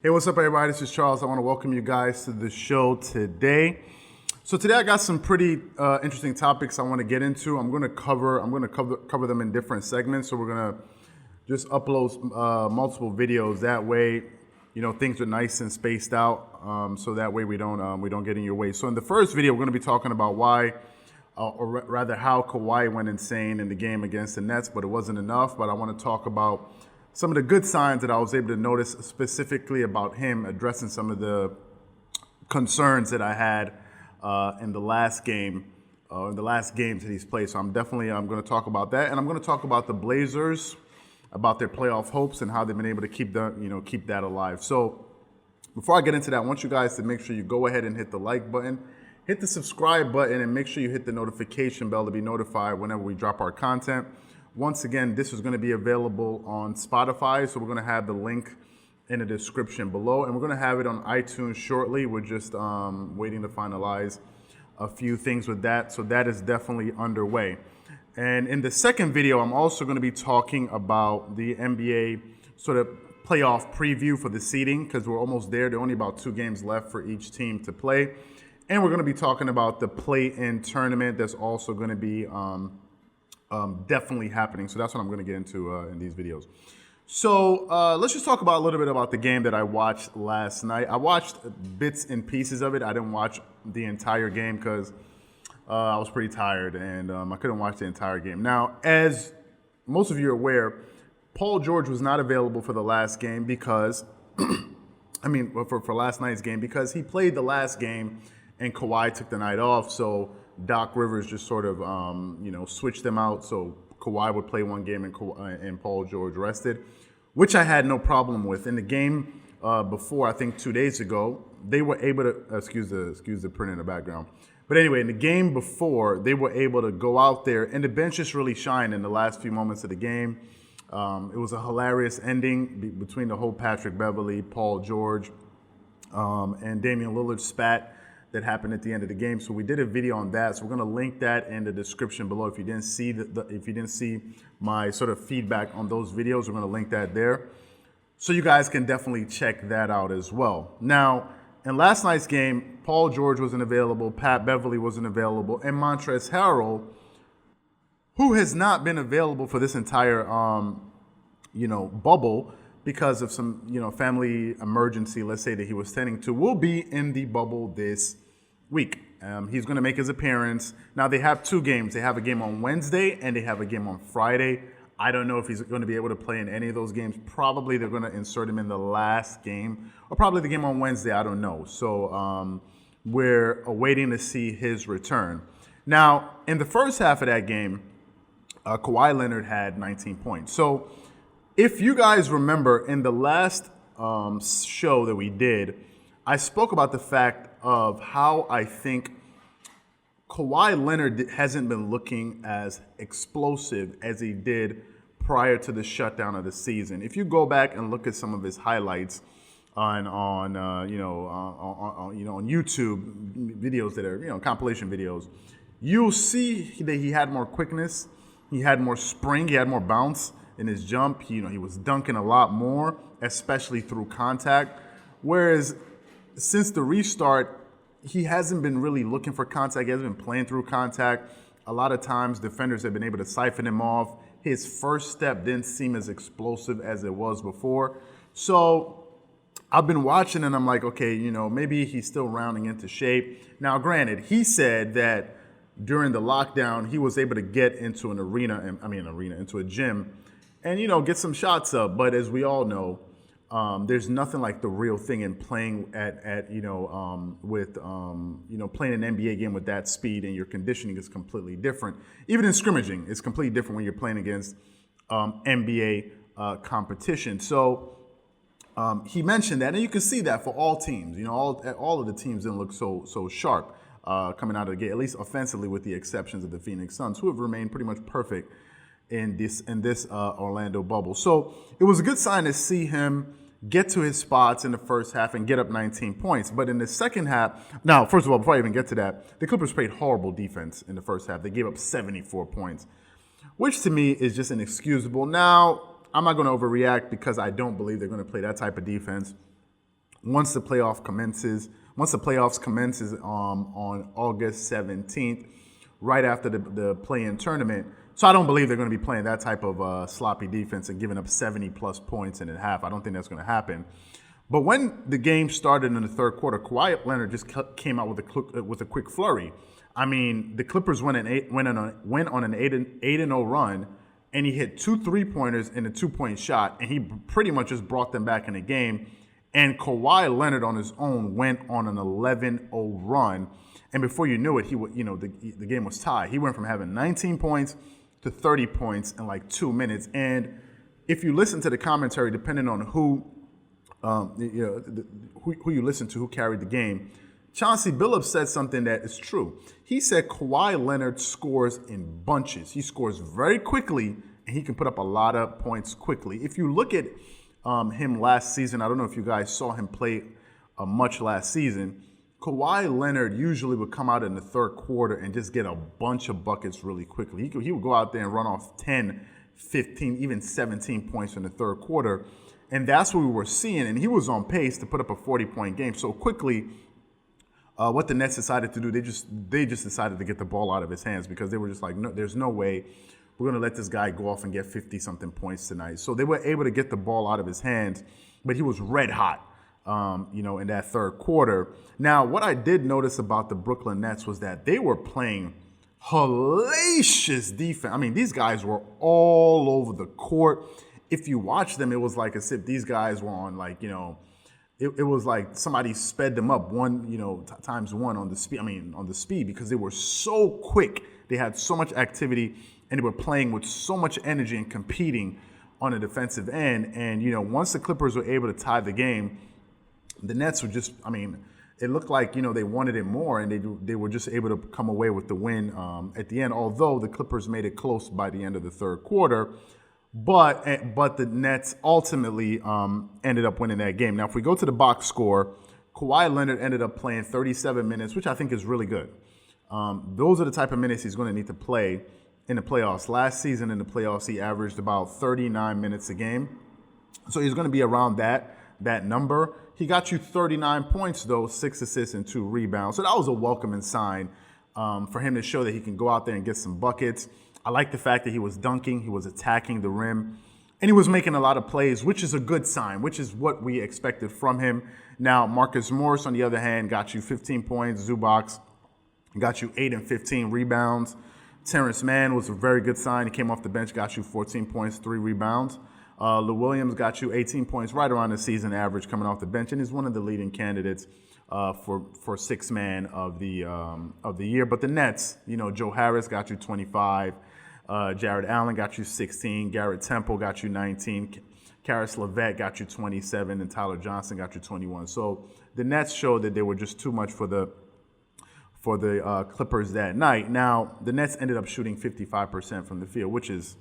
Hey, what's up, everybody? This is Charles. I want to welcome you guys to the show today. So today I got some pretty interesting topics I want to get into. I'm going to cover them in different segments. So we're going to just upload multiple videos. That way, things are nice and spaced out. So that way we don't get in your way. So in the first video, we're going to be talking about why, or rather how Kawhi went insane in the game against the Nets, but it wasn't enough. But I want to talk about some of the good signs that I was able to notice specifically about him addressing some of the concerns that I had in the last game, in the last games that he's played. So I'm going to talk about that, and I'm going to talk about the Blazers, about their playoff hopes and how they've been able to keep that alive. So before I get into that, I want you guys to make sure you go ahead and hit the like button, hit the subscribe button, and make sure you hit the notification bell to be notified whenever we drop our content. Once again, this is going to be available on Spotify, so we're going to have the link in the description below, and we're going to have it on iTunes shortly. We're just waiting to finalize a few things with that, so that is definitely underway. And in the second video, I'm also going to be talking about the NBA sort of playoff preview for the seeding, because we're almost there. There are only about 2 games left for each team to play. And we're going to be talking about the play-in tournament that's also going to be definitely happening. So that's what I'm going to get into in these videos. So let's just talk about a little bit about the game that I watched last night. I watched bits and pieces of it. I didn't watch the entire game because I was pretty tired and I couldn't watch the entire game. Now, as most of you are aware, Paul George was not available for the last game because, for last night's game, because he played the last game and Kawhi took the night off. So Doc Rivers just sort of, switched them out so Kawhi would play one game and Paul George rested, which I had no problem with. In the game before, I think 2 days ago, they were able to, excuse the print in the background. But anyway, in the game before, they were able to go out there, and the bench just really shined in the last few moments of the game. It was a hilarious ending between the whole Patrick Beverley, Paul George, and Damian Lillard spat that happened at the end of the game. So we did a video on that. So we're going to link that in the description below. If you didn't see my sort of feedback on those videos, we're going to link that there. So you guys can definitely check that out as well. Now, in last night's game, Paul George wasn't available, Pat Beverley wasn't available, and Montrezl Harrell, who has not been available for this entire bubble because of some, family emergency, let's say, that he was tending to, will be in the bubble this week. He's going to make his appearance. Now, they have 2 games. They have a game on Wednesday and they have a game on Friday. I don't know if he's going to be able to play in any of those games. Probably they're going to insert him in the last game, or probably the game on Wednesday. I don't know. So we're awaiting to see his return. Now, in the first half of that game, Kawhi Leonard had 19 points. So if you guys remember, in the last show that we did, I spoke about the fact of how I think Kawhi Leonard hasn't been looking as explosive as he did prior to the shutdown of the season. If you go back and look at some of his highlights on YouTube videos that are compilation videos, you'll see that he had more quickness, he had more spring, he had more bounce in his jump. He was dunking a lot more, especially through contact. Whereas since the restart, he hasn't been really looking for contact. He hasn't been playing through contact. A lot of times, defenders have been able to siphon him off. His first step didn't seem as explosive as it was before. So I've been watching and I'm like, okay, maybe he's still rounding into shape. Now, granted, he said that during the lockdown, he was able to get into into a gym and, get some shots up. But as we all know, there's nothing like the real thing in playing playing an NBA game with that speed, and your conditioning is completely different. Even in scrimmaging, it's completely different when you're playing against NBA competition. So he mentioned that, and you can see that for all teams. All of the teams didn't look so sharp coming out of the gate, at least offensively, with the exceptions of the Phoenix Suns, who have remained pretty much perfect in this Orlando bubble. So it was a good sign to see him get to his spots in the first half and get up 19 points. But in the second half, now, first of all, before I even get to that, the Clippers played horrible defense in the first half. They gave up 74 points, which to me is just inexcusable. Now, I'm not going to overreact because I don't believe they're going to play that type of defense once the playoffs commences on August 17th, right after the play-in tournament. So I don't believe they're going to be playing that type of sloppy defense and giving up 70-plus points in a half. I don't think that's going to happen. But when the game started in the third quarter, Kawhi Leonard just came out with a quick flurry. I mean, the Clippers went on an 8-0 run, and he hit 2 3-pointers and a 2-point shot, and he pretty much just brought them back in the game. And Kawhi Leonard on his own went on an 11-0 run, and before you knew it, the game was tied. He went from having 19 points to 30 points in like 2 minutes. And if you listen to the commentary, depending on who you listen to, who carried the game, Chauncey Billups said something that is true. He said Kawhi Leonard scores in bunches. He scores very quickly, and he can put up a lot of points quickly. If you look at him last season, I don't know if you guys saw him play much last season, Kawhi Leonard usually would come out in the third quarter and just get a bunch of buckets really quickly. He would go out there and run off 10, 15, even 17 points in the third quarter. And that's what we were seeing. And he was on pace to put up a 40-point game. So quickly, what the Nets decided to do, they just decided to get the ball out of his hands, because they were just like, no, there's no way we're going to let this guy go off and get 50-something points tonight. So they were able to get the ball out of his hands, but he was red hot. In that third quarter. Now, what I did notice about the Brooklyn Nets was that they were playing hellacious defense. I mean, these guys were all over the court. If you watch them, it was like as if these guys were on it was like somebody sped them up times one on the speed, because they were so quick. They had so much activity, and they were playing with so much energy and competing on the defensive end. And, once the Clippers were able to tie the game, the Nets were just, it looked like, they wanted it more, and they were just able to come away with the win at the end, although the Clippers made it close by the end of the third quarter. But the Nets ultimately ended up winning that game. Now, if we go to the box score, Kawhi Leonard ended up playing 37 minutes, which I think is really good. Those are the type of minutes he's going to need to play in the playoffs. Last season in the playoffs, he averaged about 39 minutes a game. So he's going to be around that number. He got you 39 points, though, 6 assists and 2 rebounds. So that was a welcoming sign for him to show that he can go out there and get some buckets. I like the fact that he was dunking, he was attacking the rim, and he was making a lot of plays, which is a good sign, which is what we expected from him. Now, Marcus Morris, on the other hand, got you 15 points. Zubac got you 8 and 15 rebounds. Terrence Mann was a very good sign. He came off the bench, got you 14 points, 3 rebounds. Lou Williams got you 18 points, right around the season average coming off the bench, and is one of the leading candidates for sixth man of the year. But the Nets, Joe Harris got you 25, Jared Allen got you 16, Garrett Temple got you 19, Karis LeVert got you 27, and Tyler Johnson got you 21. So the Nets showed that they were just too much for the Clippers that night. Now, the Nets ended up shooting 55% from the field, which is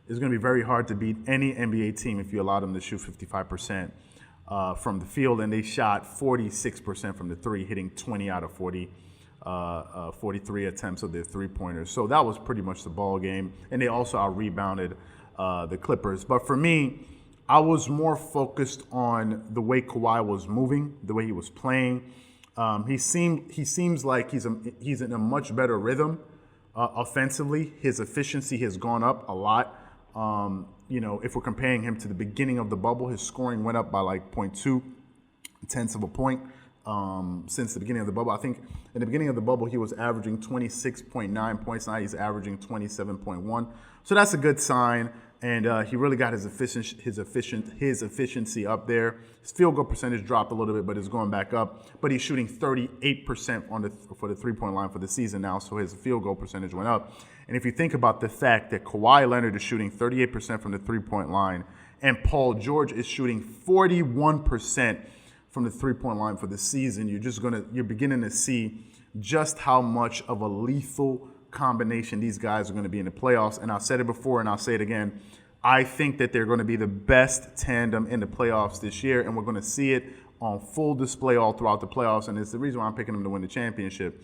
going to be very hard to beat any NBA team if you allow them to shoot 55% from the field. And they shot 46% from the three, hitting 20 out of 43 attempts of their three-pointers. So that was pretty much the ball game. And they also out-rebounded the Clippers. But for me, I was more focused on the way Kawhi was moving, the way he was playing. He seems like he's in a much better rhythm offensively. His efficiency has gone up a lot. If we're comparing him to the beginning of the bubble, his scoring went up by like 0.2 tenths of a point since the beginning of the bubble. I think in the beginning of the bubble, he was averaging 26.9 points. Now he's averaging 27.1. So that's a good sign. And he really got his efficiency up there. His field goal percentage dropped a little bit, but it's going back up. But he's shooting 38% for the three-point line for the season now, so his field goal percentage went up. And if you think about the fact that Kawhi Leonard is shooting 38% from the three-point line, and Paul George is shooting 41% from the three-point line for the season, you're beginning to see just how much of a lethal combination these guys are going to be in the playoffs. And I've said it before and I'll say it again. I think that they're going to be the best tandem in the playoffs this year, and we're going to see it on full display all throughout the playoffs, and it's the reason why I'm picking them to win the championship.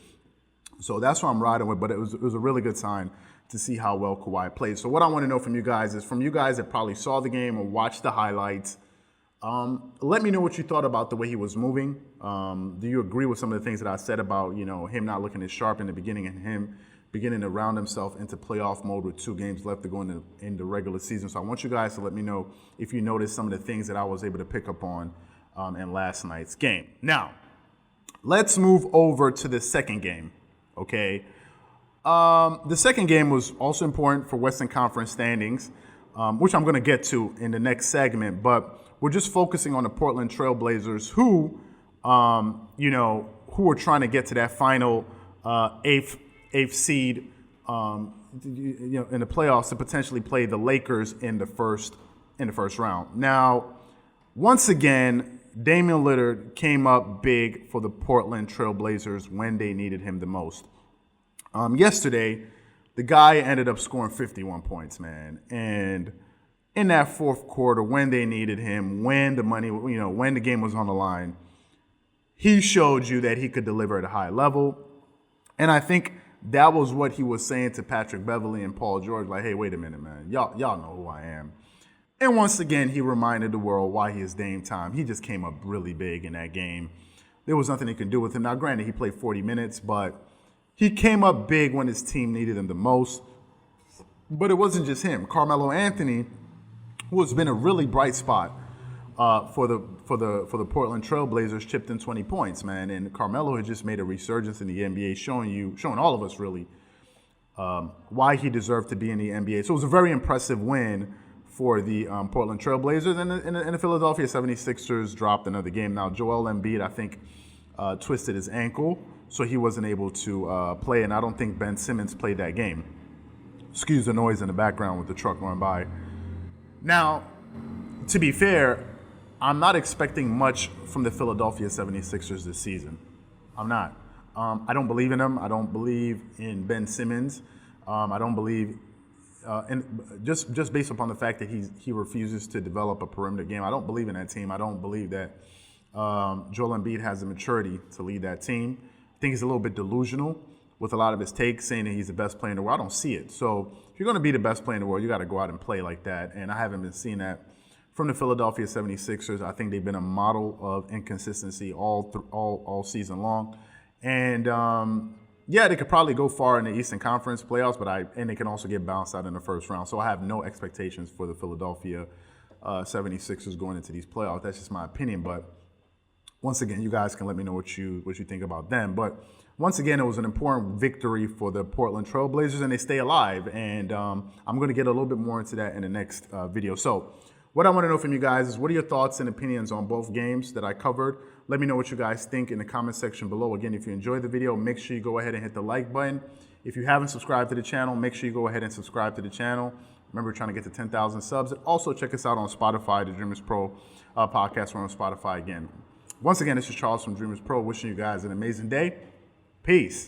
So that's what I'm riding with, but it was a really good sign to see how well Kawhi played. So what I want to know from you guys that probably saw the game or watched the highlights, Let me know what you thought about the way he was moving. Do you agree with some of the things that I said about, him not looking as sharp in the beginning and him beginning to round himself into playoff mode with 2 games left to go in the regular season? So I want you guys to let me know if you noticed some of the things that I was able to pick up on in last night's game. Now, let's move over to the second game, okay? The second game was also important for Western Conference standings, which I'm going to get to in the next segment, but we're just focusing on the Portland Trail Blazers who are trying to get to that final eighth seed, in the playoffs to potentially play the Lakers in the first round. Now, once again, Damian Lillard came up big for the Portland Trail Blazers when they needed him the most. Yesterday, the guy ended up scoring 51 points, man, and in that fourth quarter, when they needed him, when the game was on the line, he showed you that he could deliver at a high level. And I think that was what he was saying to Patrick Beverley and Paul George, like, hey, wait a minute, man. Y'all know who I am. And once again, he reminded the world why he is Dame time. He just came up really big in that game. There was nothing he could do with him. Now, granted, he played 40 minutes, but he came up big when his team needed him the most. But it wasn't just him. Carmelo Anthony, who has been a really bright spot for the Portland Trail Blazers, chipped in 20 points, man. And Carmelo had just made a resurgence in the NBA, showing all of us really why he deserved to be in the NBA. So it was a very impressive win for the Portland Trail Blazers. And the Philadelphia 76ers dropped another game. Now, Joel Embiid, I think, twisted his ankle, so he wasn't able to play. And I don't think Ben Simmons played that game. Excuse the noise in the background with the truck going by. Now, to be fair, I'm not expecting much from the Philadelphia 76ers this season. I'm not. I don't believe in them. I don't believe in Ben Simmons. I don't believe, and just based upon the fact that he refuses to develop a perimeter game, I don't believe in that team. I don't believe that Joel Embiid has the maturity to lead that team. I think he's a little bit delusional with a lot of his takes, saying that he's the best player in the world. I don't see it. So if you're going to be the best player in the world, you got to go out and play like that. And I haven't been seeing that from the Philadelphia 76ers. I think they've been a model of inconsistency all season long. And they could probably go far in the Eastern Conference playoffs, and they can also get bounced out in the first round. So I have no expectations for the Philadelphia 76ers going into these playoffs. That's just my opinion. But once again, you guys can let me know what you think about them. But once again, it was an important victory for the Portland Trail Blazers, and they stay alive. And I'm going to get a little bit more into that in the next video. So what I want to know from you guys is, what are your thoughts and opinions on both games that I covered? Let me know what you guys think in the comment section below. Again, if you enjoyed the video, make sure you go ahead and hit the like button. If you haven't subscribed to the channel, make sure you go ahead and subscribe to the channel. Remember, we're trying to get to 10,000 subs. And also check us out on Spotify, the Dreamerspro Podcast. We're on Spotify again. Once again, this is Charles from Dreamerspro, wishing you guys an amazing day. Peace.